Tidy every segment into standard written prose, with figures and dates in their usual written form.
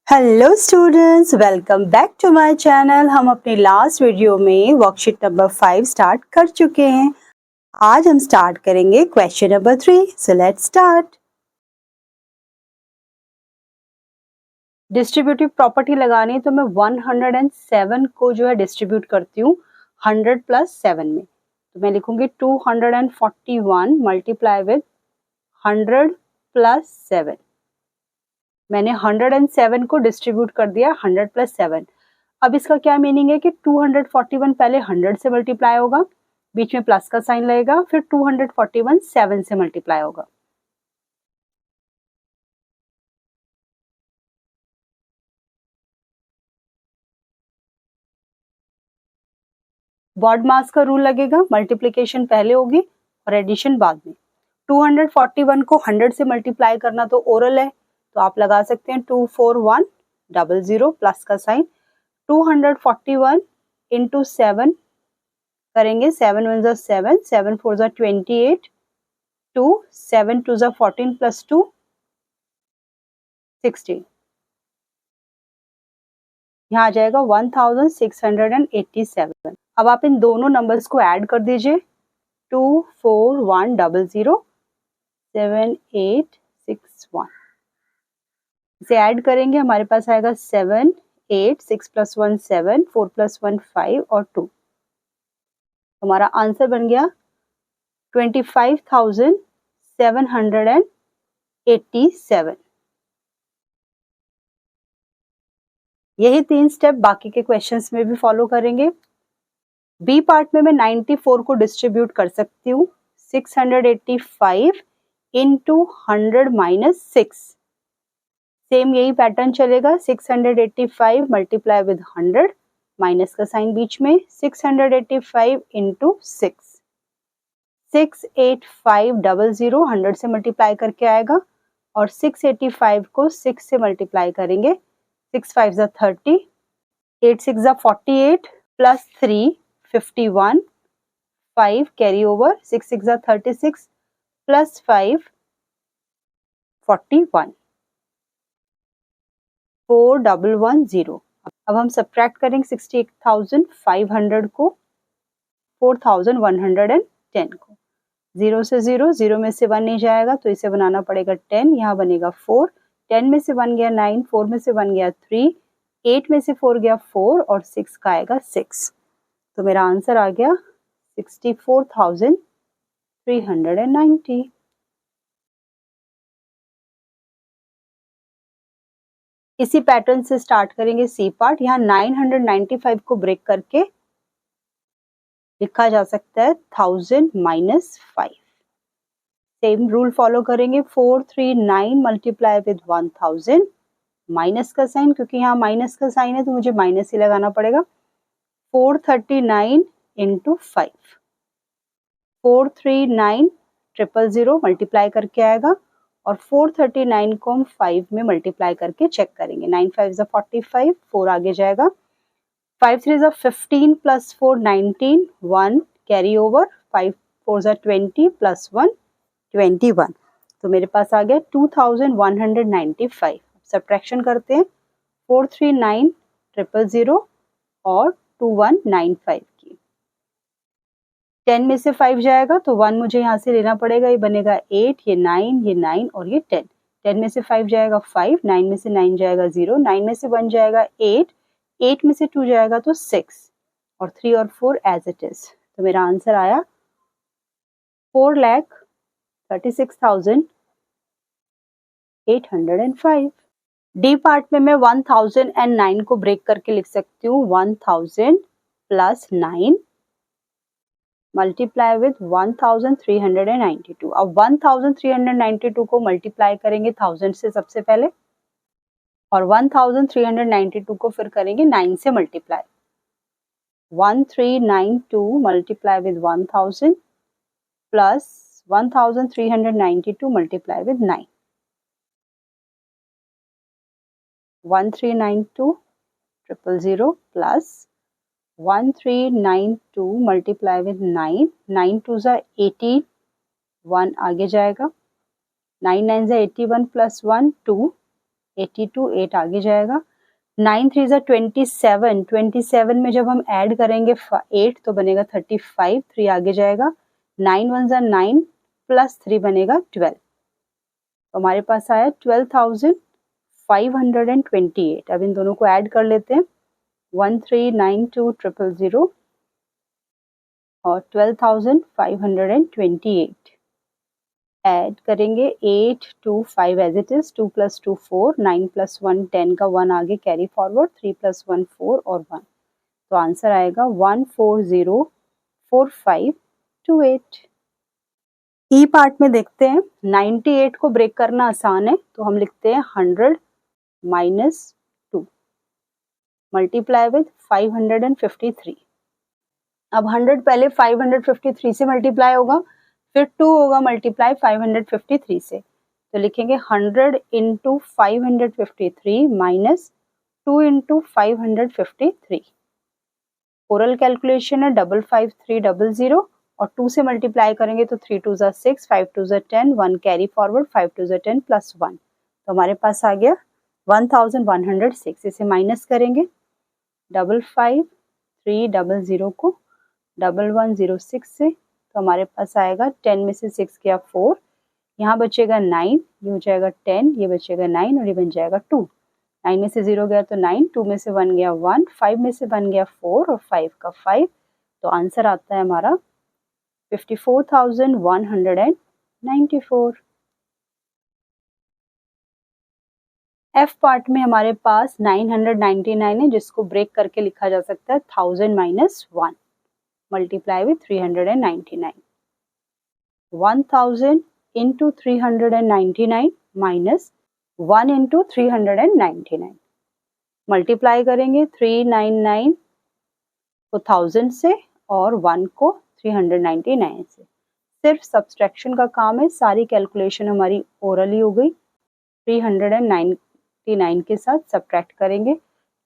Hello students, welcome back to my channel. हम अपनी last video में वर्कशीट नंबर 5 स्टार्ट कर चुके हैं। आज हम स्टार्ट करेंगे question number 3। So let's start. Distributive property लगानी तो मैं 107 को जो है डिस्ट्रीब्यूट करती हूँ 100 प्लस 7 में। तो मैं लिखूंगी 241 मल्टीप्लाई विद 100 प्लस 7। मैंने 107 को डिस्ट्रीब्यूट कर दिया 100 प्लस 7। अब इसका क्या मीनिंग है कि 241 पहले 100 से मल्टीप्लाई होगा, बीच में प्लस का साइन लगेगा, फिर 241 7 से मल्टीप्लाई होगा। बॉड मास का रूल लगेगा, मल्टीप्लिकेशन पहले होगी और एडिशन बाद में। 241 को 100 से मल्टीप्लाई करना तो ओरल है, तो आप लगा सकते हैं 24100 प्लस का साइन। 241 इंटू 7 करेंगे, 7 1 7, 7 4 28, 2 7 2 14 प्लस 2 16। यहाँ आ जाएगा 1687। अब आप इन दोनों नंबर्स को ऐड कर दीजिए, 24100 7861। इसे ऐड करेंगे, हमारे पास आएगा 7 8 6 प्लस 1 7 4 प्लस 1 5 और 2। हमारा आंसर बन गया 25,787। यही 3 स्टेप बाकी के क्वेश्चंस में भी फॉलो करेंगे। बी पार्ट में मैं 94 को डिस्ट्रीब्यूट कर सकती हूँ 685 इंटू 100 माइनस 6। सेम यही पैटर्न चलेगा, 685 मल्टीप्लाई विद 100, माइनस का साइन बीच में, 685 इंटू 6। 68500 100 से मल्टीप्लाई करके आएगा और 685 को 6 से मल्टीप्लाई करेंगे, 6 5 30, 8 6 48 प्लस 3 51, 5 कैरी ओवर, 6 6 36 प्लस 5 41, 4110। अब हम सब्ट्रैक्ट करेंगे 68,500 को 4,110 को। 0 से 0, 0 में से 1 नहीं जाएगा तो इसे बनाना पड़ेगा 10, यहाँ बनेगा 4, 10 में से 1 गया 9, 4 में से 1 गया 3, 8 में से 4 गया 4 और 6 का आएगा 6। तो मेरा आंसर आ गया 64,390। इसी पैटर्न से स्टार्ट करेंगे सी पार्ट। यहाँ 995 को ब्रेक करके लिखा जा सकता है 1000 माइनस 5। सेम रूल फॉलो करेंगे, 439 मल्टीप्लाई विद 1000, माइनस का साइन, क्योंकि यहाँ माइनस का साइन है तो मुझे माइनस ही लगाना पड़ेगा। 439 इंटू 5, 439,000 मल्टीप्लाई करके आएगा और 439 को हम 5 में मल्टीप्लाई करके चेक करेंगे। 9 5 45, 4 आगे जाएगा, 5 3 15 प्लस 4 19, 1 कैरी ओवर, 5 4 20 प्लस 1 21। तो मेरे पास आ गया 2195। सब्ट्रैक्शन करते हैं 439,000 और 2195 की। 10 में से 5 जाएगा तो 1 मुझे यहाँ से लेना पड़ेगा, ये बनेगा 8, ये 9, ये 9 और ये 10। 10 में से 5 जाएगा 5, 9 में से 9 जाएगा 0, 9 में से 1 जाएगा 8, 8 में से 2 जाएगा तो 6 और 3 और 4 एज इट इज। तो मेरा आंसर आया 4,36,805। डी पार्ट में मैं 1009 को ब्रेक करके लिख सकती हूँ 1000 प्लस 9 मल्टीप्लाई विद 1392। अब 1392 को मल्टीप्लाई करेंगे 1000 से सबसे पहले और 1392 को फिर करेंगे 9 से multiply. 1392 multiply with 1000 plus 1392 multiply with 9, 1392,000 plus 1392 multiply with 9, 9 2 18, 1 आगे जाएगा, 9 9 81 प्लस 1 2, 82, 8 आगे जाएगा। 9 3 ज़ा 27, 27 में जब हम ऐड करेंगे 8 तो बनेगा 35, 3 आगे जाएगा। 9 1 ज़ा 9 प्लस 3 बनेगा 12। तो हमारे पास आया 12,528। अब इन दोनों को ऐड कर लेते हैं, 1392,000 और 12,528 ऐड करेंगे। 8 2 5 एज इट इज, 2 + 2 4, 9 + 1 10 का 1 आगे कैरी फॉरवर्ड, 3 + 1 4 और 1। तो आंसर आएगा 1404528। ई पार्ट में देखते हैं, 98 को ब्रेक करना आसान है, तो हम लिखते हैं 100 - 2 मल्टीप्लाई विद 553। अब 100 पहले 553 से मल्टीप्लाई होगा, फिर 2 होगा मल्टीप्लाई 553 से, तो लिखेंगे 100 × 553 माइनस 2 × 553। ओरल कैलकुलेशन है 55300 और 2 से मल्टीप्लाई करेंगे तो 3 2 ज़ा 6, 5 2 ज़ा 10, 1 कैरी फॉरवर्ड, 5 2 ज़ा 10 प्लस 1, तो हमारे पास आ गया 1106। इसे माइनस करेंगे 55300 को 1106 से, तो हमारे पास आएगा 10 में से 6 गया 4, यहाँ बचेगा 9, ये हो जाएगा 10, ये बचेगा 9 और ये बन जाएगा 2। 9 में से 0 गया तो 9, 2 में से 1 गया 1, 5 में से 1 गया 4 और 5 का 5, तो आंसर आता है हमारा 54,194। एफ पार्ट में हमारे पास 999 है, जिसको ब्रेक करके लिखा जा सकता है 1000 - 1 मल्टीप्लाई विथ 399। 1000 × 399 माइनस 1 × 399 मल्टीप्लाई करेंगे 399 को 1000 से और 1 को 399 से। सिर्फ सब्सट्रैक्शन का काम है, सारी कैलकुलेशन हमारी ओरली हो गई। 399 के साथ सब्ट्रैक्ट करेंगे,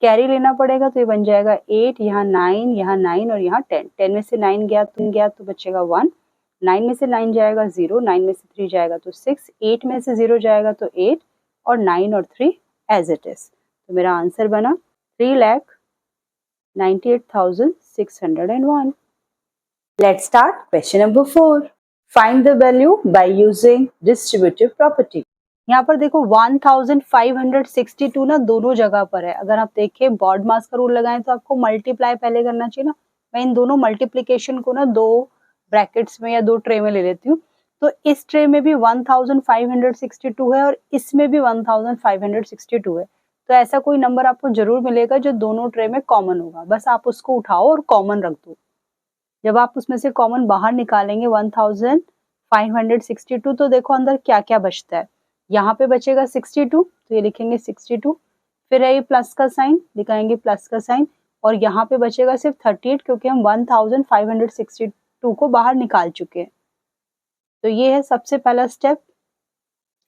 कैरी लेना पड़ेगा, तो ये बन जाएगा 8, यहाँ 9 और यहाँ 10। 10 में से 9 गया तो बचेगा 1, 9 में से 9 जाएगा 0, 9 में से 3 जाएगा तो 6, 8 में से 0 जाएगा तो 8 और 9 और 3 एज इट इज। तो मेरा आंसर बना 3,98,601। Let's start question number 4. Find the value by using distributive property. यहाँ पर देखो 1562 ना दोनों जगह पर है। अगर आप देखें बॉड मास का रूल लगाएं तो आपको मल्टीप्लाई पहले करना चाहिए ना। मैं इन दोनों मल्टीप्लिकेशन को ना 2 ब्रैकेट्स में या 2 ट्रे में ले लेती हूँ। तो इस ट्रे में भी 1562 है और इसमें भी 1562 है। तो ऐसा कोई नंबर आपको जरूर मिलेगा जो दोनों ट्रे में कॉमन होगा, बस आप उसको उठाओ और कॉमन रख दो। जब आप उसमें से कॉमन बाहर निकालेंगे 1562, तो देखो अंदर क्या क्या बचता है। यहाँ पे बचेगा 62, तो ये लिखेंगे 62, फिर है ये प्लस का साइन, दिखाएंगे प्लस का साइन, और यहाँ पे बचेगा सिर्फ 38 क्योंकि हम 1562 को बाहर निकाल चुके हैं। तो ये है सबसे पहला स्टेप।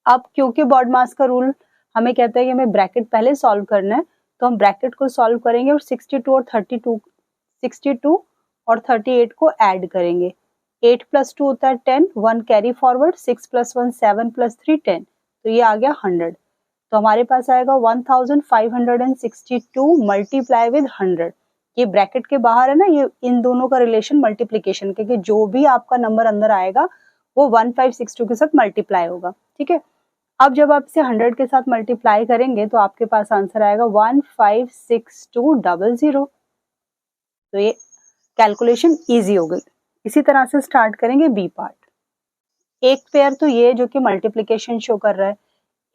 अब क्योंकि बॉड मास का रूल हमें कहता है कि हमें ब्रैकेट पहले सॉल्व करना है, तो हम ब्रैकेट को सॉल्व करेंगे और 62 और 38 को ऐड करेंगे। 8 + 2 होता है 10, 1 कैरी फॉरवर्ड, 6 + 1 7 + 3 10, तो ये आ गया 100। तो हमारे पास आएगा 1562 मल्टीप्लाई विद 100। ये ब्रैकेट के बाहर है ना, ये इन दोनों का रिलेशन मल्टीप्लिकेशन, क्योंकि जो भी आपका नंबर अंदर आएगा वो 1562 के साथ मल्टीप्लाई होगा, ठीक है। अब जब आप इसे 100 के साथ मल्टीप्लाई करेंगे तो आपके पास आंसर आएगा 156200। तो ये कैलकुलेशन इजी हो गई। इसी तरह से स्टार्ट करेंगे बी पार्ट। एक पेयर तो ये है जो कि मल्टीप्लिकेशन शो कर रहा है,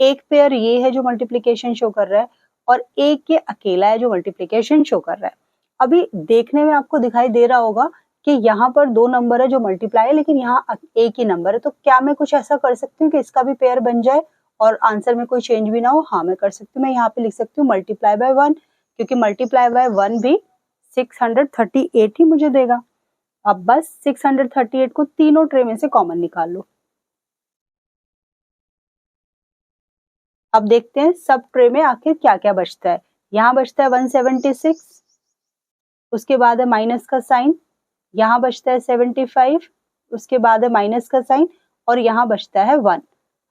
एक पेयर ये है जो मल्टीप्लिकेशन शो कर रहा है, और एक ये अकेला है जो मल्टीप्लिकेशन शो कर रहा है। अभी देखने में आपको दिखाई दे रहा होगा कि यहाँ पर 2 नंबर है जो मल्टीप्लाई है, लेकिन यहाँ एक ही नंबर है। तो क्या मैं कुछ ऐसा कर सकती हूँ कि इसका भी पेयर बन जाए और आंसर में कोई चेंज भी ना हो? हाँ, मैं कर सकती हूँ। मैं यहाँ पे लिख सकती हूँ मल्टीप्लाई बाय 1, क्योंकि मल्टीप्लाई बाय 1 भी 638 ही मुझे देगा। अब बस 638 को तीनों ट्रे में से कॉमन निकाल लो। अब देखते हैं सब ट्रे में आखिर क्या क्या बचता है। यहाँ बचता है 176, उसके बाद है माइनस का साइन, यहाँ बचता है 75, उसके बाद है माइनस का साइन, और यहाँ बचता है 1।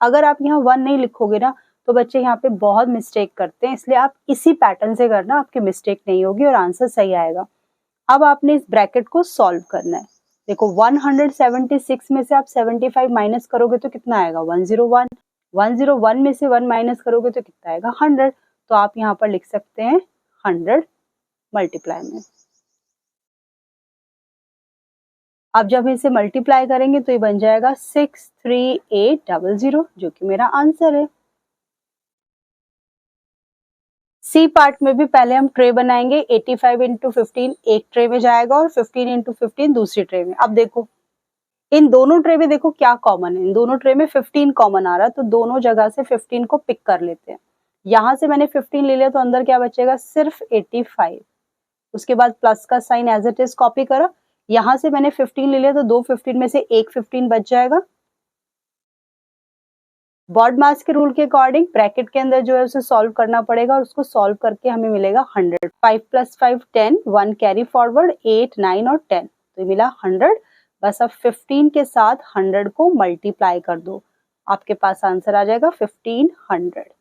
अगर आप यहाँ 1 नहीं लिखोगे ना तो बच्चे यहाँ पे बहुत मिस्टेक करते हैं, इसलिए आप इसी पैटर्न से करना, आपकी मिस्टेक नहीं होगी और आंसर सही आएगा। अब आपने इस ब्रैकेट को सॉल्व करना है। देखो 176 में से आप 75 माइनस करोगे तो कितना आएगा 101, 101 में से 1 माइनस करोगे तो कितना आएगा 100। तो आप यहाँ पर लिख सकते हैं 100 मल्टीप्लाई में। अब जब इसे मल्टीप्लाई करेंगे तो ये बन जाएगा 63800, जो कि मेरा आंसर है। सी पार्ट में भी पहले हम ट्रे बनाएंगे। 85 इंटू 15 एक ट्रे में जाएगा और 15 इंटू 15 दूसरी ट्रे में। अब देखो इन दोनों ट्रे में देखो क्या कॉमन है, इन दोनों ट्रे में 15 कॉमन आ रहा है, तो दोनों जगह से 15 को पिक कर लेते हैं। यहां से मैंने 15 ले लिया तो अंदर क्या बचेगा सिर्फ 85। उसके बाद प्लस का sign as it is copy करा। यहां से मैंने 15 ले लिया तो दो 15 में से एक 15 बच जाएगा। बॉड मास के रूल के अकॉर्डिंग ब्रैकेट के अंदर जो है उसे सॉल्व करना पड़ेगा और उसको सॉल्व करके हमें मिलेगा 100। 5 + 5 10, 1 कैरी फॉरवर्ड, 8 9 और 10, तो ये मिला 100। बस अब 15 के साथ 100 को मल्टीप्लाई कर दो, आपके पास आंसर आ जाएगा 1500।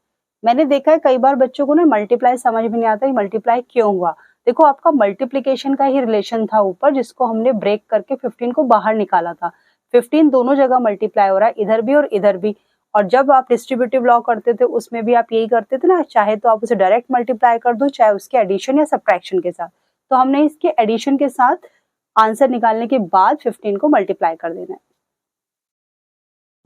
मैंने देखा है कई बार बच्चों को ना मल्टीप्लाई समझ में नहीं आता, मल्टीप्लाई क्यों हुआ। देखो आपका मल्टीप्लिकेशन का ही रिलेशन था ऊपर, जिसको हमने ब्रेक करके 15 को बाहर निकाला था। 15 दोनों जगह मल्टीप्लाई हो रहा है, इधर भी और इधर भी। और जब आप डिस्ट्रीब्यूटिव लॉ करते थे उसमें भी आप यही करते थे ना, चाहे तो आप उसे डायरेक्ट मल्टीप्लाई कर दो, चाहे उसके एडिशन या सब्ट्रैक्शन के साथ। तो हमने इसके एडिशन के साथ आंसर निकालने के बाद 15 को मल्टीप्लाई कर देना है।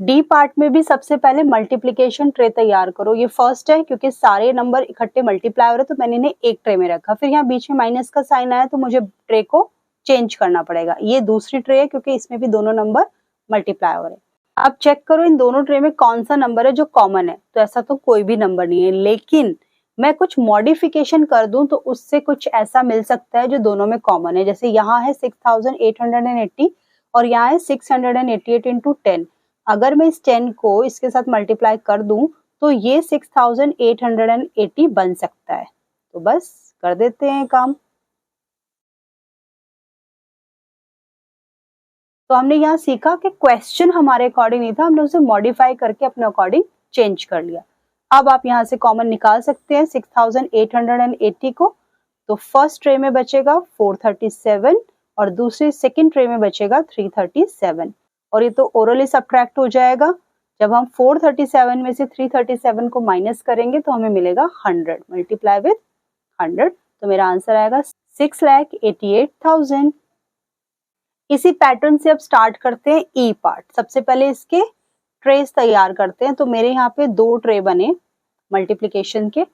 डी पार्ट में भी सबसे पहले मल्टीप्लिकेशन ट्रे तैयार करो। ये फर्स्ट है क्योंकि सारे नंबर इकट्ठे मल्टीप्लाई हो रहे, तो मैंने इन्हें एक ट्रे में रखा। फिर यहाँ बीच में माइनस का साइन आया तो मुझे ट्रे को चेंज करना पड़ेगा। ये दूसरी ट्रे है क्योंकि इसमें भी दोनों नंबर मल्टीप्लाई हो रहे हैं। अब चेक करो इन दोनों ट्रे में कौन सा नंबर है जो कॉमन है। तो ऐसा तो कोई भी नंबर नहीं है, लेकिन मैं कुछ मॉडिफिकेशन कर दूं तो उससे कुछ ऐसा मिल सकता है जो दोनों में कॉमन है। जैसे यहाँ है 6880 और यहाँ है 688 इंटू 10। अगर मैं इस 10 को इसके साथ मल्टीप्लाई कर दूं तो ये 6880 बन सकता है। तो बस कर देते हैं काम। तो हमने यहाँ सीखा कि क्वेश्चन हमारे अकॉर्डिंग नहीं था, हमने उसे मॉडिफाई करके अपने अकॉर्डिंग चेंज कर लिया। अब आप यहाँ से कॉमन निकाल सकते हैं 6880 को। तो फर्स्ट ट्रे में बचेगा 437 और दूसरी सेकंड ट्रे में बचेगा 337, और ये तो ओरली सब्ट्रैक्ट हो जाएगा। जब हम 437 में से 337 को माइनस करेंगे तो हमें मिलेगा 100 मल्टीप्लाई विद 100, तो मेरा आंसर आएगा 6,88,000। इसी पैटर्न से अब स्टार्ट करते हैं ई पार्ट। सबसे पहले इसके ट्रेस तैयार करते हैं। तो मेरे यहाँ पे दो ट्रे बने मल्टीप्लिकेशन के।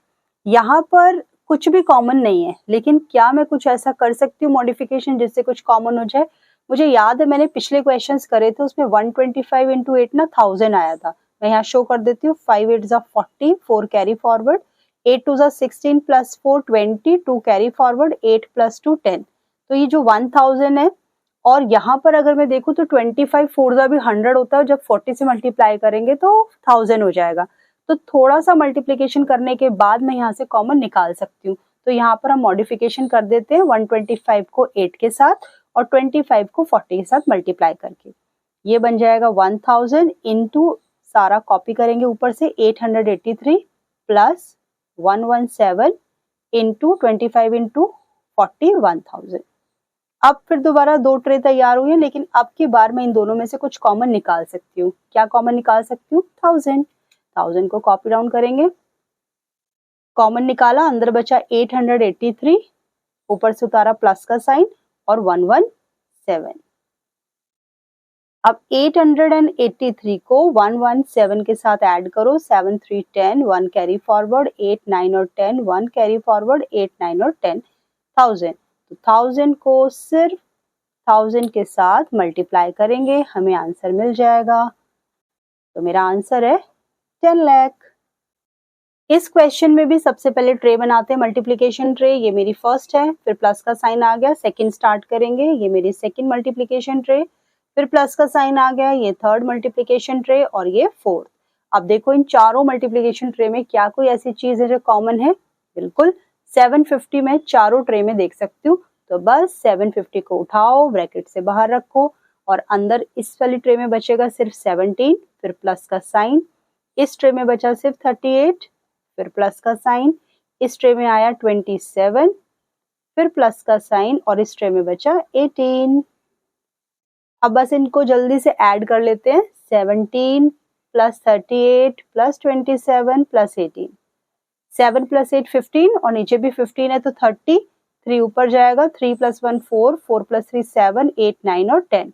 यहाँ पर कुछ भी कॉमन नहीं है, लेकिन क्या मैं कुछ ऐसा कर सकती हूँ मॉडिफिकेशन जिससे कुछ कॉमन हो जाए। मुझे याद है मैंने पिछले क्वेश्चंस करे थे, उसमें 125 इंटू 8 ना 1000 आया था। मैं यहाँ शो कर देती हूँ। 5 8 40, 4 carry forward, 8 2 16 plus 4 20, 2 carry forward, 8 plus 2 10। तो ये जो 1000 है, और यहाँ पर अगर मैं देखूँ तो 25 4 भी 100 होता है, जब 40 से मल्टीप्लाई करेंगे तो 1000 हो जाएगा। तो थोड़ा सा मल्टीप्लिकेशन करने के बाद मैं यहाँ से कॉमन निकाल सकती हूँ। तो यहाँ पर हम मॉडिफिकेशन कर देते हैं 125 को 8 के साथ और 25 को 40 के साथ मल्टीप्लाई करके। ये बन जाएगा 1000 इंटू, सारा कॉपी करेंगे ऊपर से, 883 प्लस 117 इंटू 25 इंटू 40, 1000। अब फिर दोबारा दो ट्रे तैयार हुई है, लेकिन अब की बार मैं इन दोनों में से कुछ कॉमन निकाल सकती हूँ। क्या कॉमन निकाल सकती हूँ? 1000 को कॉपी डाउन करेंगे, कॉमन निकाला, अंदर बचा 883, ऊपर से उतारा प्लस का साइन और 117। अब 883 को 117 के साथ ऐड करो, 7 3 10, 1 कैरी फॉरवर्ड, 8 9 और 10, 1 कैरी फॉरवर्ड, 8 9 और 10, 1000। तो 1000 को सिर्फ 1000 के साथ मल्टीप्लाई करेंगे, हमें आंसर मिल जाएगा। तो मेरा आंसर है 10 लाख। इस क्वेश्चन में भी सबसे पहले ट्रे बनाते हैं, मल्टीप्लिकेशन ट्रे। ये मेरी फर्स्ट है, फिर प्लस का साइन आ गया, सेकंड स्टार्ट करेंगे। ये मेरी सेकंड मल्टीप्लिकेशन ट्रे, फिर प्लस का साइन आ गया, ये थर्ड मल्टीप्लिकेशन ट्रे और ये फोर्थ। अब देखो इन चारों मल्टीप्लिकेशन ट्रे में क्या कोई ऐसी चीज है जो कॉमन है? बिल्कुल, 750 में चारों ट्रे में देख सकती हूँ। तो बस 750 को उठाओ, ब्रैकेट से बाहर रखो और अंदर इस वाली ट्रे में बचेगा सिर्फ 17, फिर प्लस का साइन, इस ट्रे में बचा सिर्फ 38, फिर प्लस का साइन, इस ट्रे में आया 27, फिर प्लस का साइन और इस ट्रे में बचा 18। अब बस इनको जल्दी से ऐड कर लेते हैं। 17 प्लस 38 प्लस 27 प्लस 18, 7 प्लस 8 15 और नीचे भी 15 है तो 30, 3 ऊपर जाएगा, 3 प्लस 1 4, 4 प्लस 3 7, 8 9 और 10,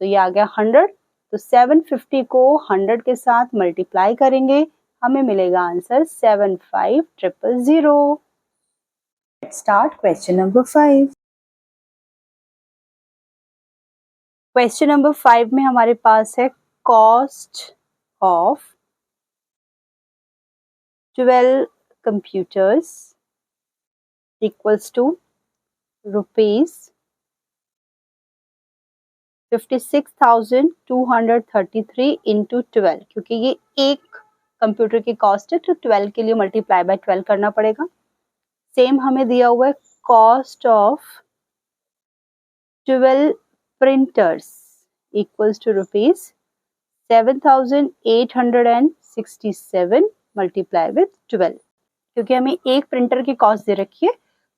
तो ये आ गया 100। तो 750 को 100 के साथ मल्टीप्लाई करेंगे, हमें मिलेगा answer 75000। Let's start question number 5. Question number 5 में हमारे पास है cost of 12 computers equals to rupees 56,233 into 12, क्योंकि ये एक कंप्यूटर की कॉस्ट है तो 12 के लिए मल्टीप्लाई बाय 12 करना पड़ेगा। सेम हमें दिया हुआ है cost of 12 printers equals to rupees 7,867 multiply with 12, क्योंकि हमें एक प्रिंटर की कॉस्ट दे रखी है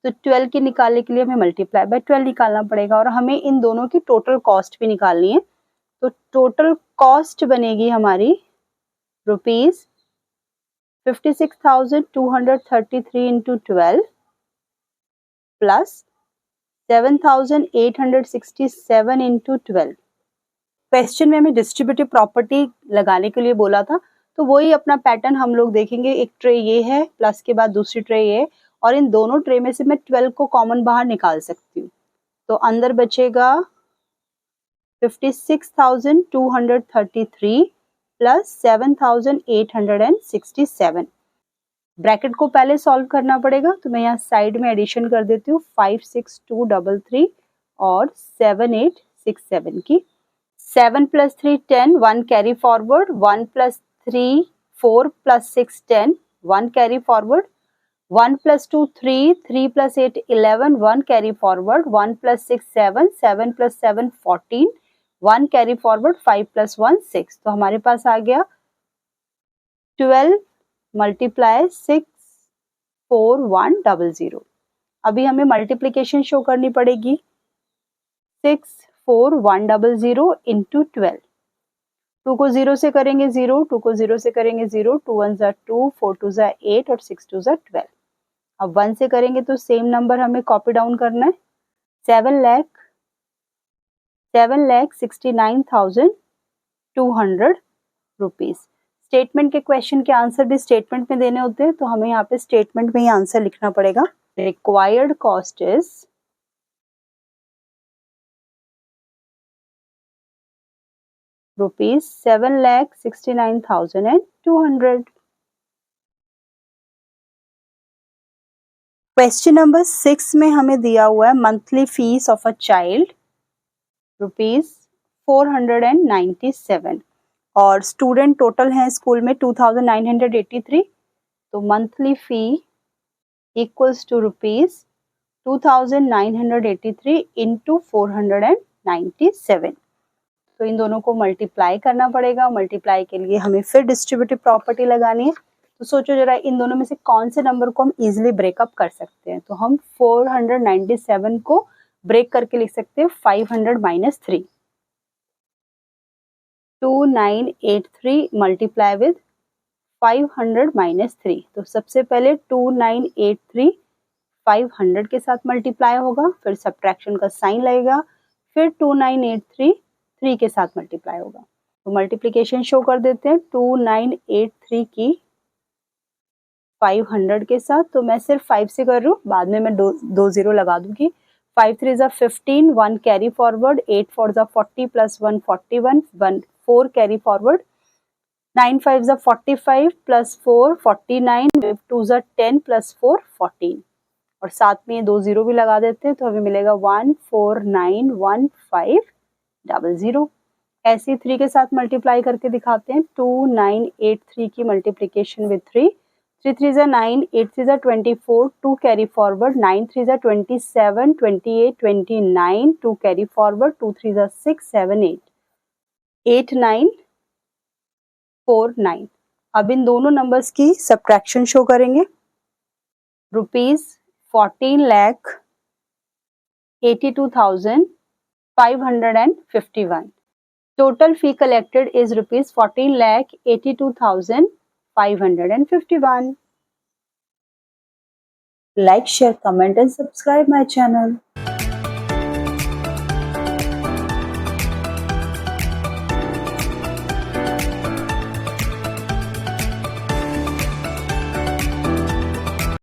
तो 12 की निकालने के लिए हमें मल्टीप्लाई बाय 12 निकालना पड़ेगा और हमें इन दोनों की टोटल कॉस्ट भी निकालनी है। तो टोटल कॉस्ट बनेगी हमारी rupees 56,233 into 12 plus 7,867 into 12। Question में हमें डिस्ट्रीब्यूटिव प्रॉपर्टी लगाने के लिए बोला था, तो वही अपना पैटर्न हम लोग देखेंगे। एक ट्रे ये है, प्लस के बाद दूसरी ट्रे ये है, और इन दोनों ट्रे में से मैं 12 को कॉमन बाहर निकाल सकती हूँ। तो अंदर बचेगा 56,233 प्लस 7,867। ब्रैकेट को पहले सॉल्व करना पड़ेगा, तो मैं यहाँ साइड में एडिशन कर देती हूँ 56233 और 7867 की। 7 plus 3 10, 1 carry forward, 1 plus 3 4 plus 6 10, 1 carry forward, 1 plus 2 3, 3 plus 8 11, 1 carry forward, 1 plus 6 7, 7 plus 7 14, 1 carry forward, 5 plus 1 6। तो हमारे पास आ गया 12 मल्टीप्लाई 64100। अभी हमें मल्टीप्लीकेशन शो करनी पड़ेगी। 64100 इंटू 12। 2 को 0 से करेंगे 0, 2 को 0 से करेंगे 0, 2 1 ज़ा 2, 4 2 ज़ा 8 और 6 2 ज़ा 12। अब 1 से करेंगे तो सेम नंबर हमें कॉपी डाउन करना है। 7,69,200 रुपीज। स्टेटमेंट के क्वेश्चन के आंसर भी स्टेटमेंट में देने होते हैं, तो हमें यहाँ पे स्टेटमेंट में ही आंसर लिखना पड़ेगा। Required cost is rupees 7,69,200। Question number 6 में हमें दिया हुआ है monthly fees of a child rupees 497 और स्टूडेंट टोटल है स्कूल में 2,983। तो monthly fee equals to rupees 2,983 into 497। तो इन दोनों को मल्टीप्लाई करना पड़ेगा। मल्टीप्लाई के लिए हमें फिर डिस्ट्रीब्यूटिव प्रॉपर्टी लगानी है। तो सोचो जरा इन दोनों में से कौन से नंबर को हम इजीली ब्रेकअप कर सकते हैं। तो हम 497 को ब्रेक करके लिख सकते हैं 500 माइनस 3। 2983 multiply with 500 minus 3। तो सबसे पहले 2983 500 के साथ मल्टीप्लाई होगा, फिर सब्ट्रैक्शन का साइन लगेगा, फिर 2983 3 के साथ मल्टीप्लाई होगा। तो मल्टीप्लिकेशन शो कर देते हैं 2983 की 500 के साथ। तो मैं सिर्फ 5 से कर रही हूँ, बाद में मैं दो जीरो लगा दूंगी। 5 3 ज़ा 15, 1 कैरी फॉरवर्ड, 8 4 ज़ा 40 प्लस 1 41, 1 4 कैरी फॉरवर्ड, 9 5 ज़ा 45 प्लस 4 49, 2 ज़ा 10 प्लस 4 14 और साथ में 2 जीरो भी लगा देते हैं। तो हमें मिलेगा 1491500। ऐसे 3 के साथ मल्टीप्लाई करके दिखाते हैं। 2983 की मल्टीप्लिकेशन विद 3, 3 3 ज़ा 9, 8 3 ज़ा 24, 2 कैरी फॉरवर्ड, 9 3 ज़ा 27, 28 29, 2 कैरी फॉरवर्ड, 2 3 ज़ा 6 7 8 8 9 4 9। अब इन दोनों नंबर्स की सब्ट्रैक्शन शो करेंगे। ₹14,82,551. Total fee collected is ₹14,82,551. Like, share, comment and subscribe my channel.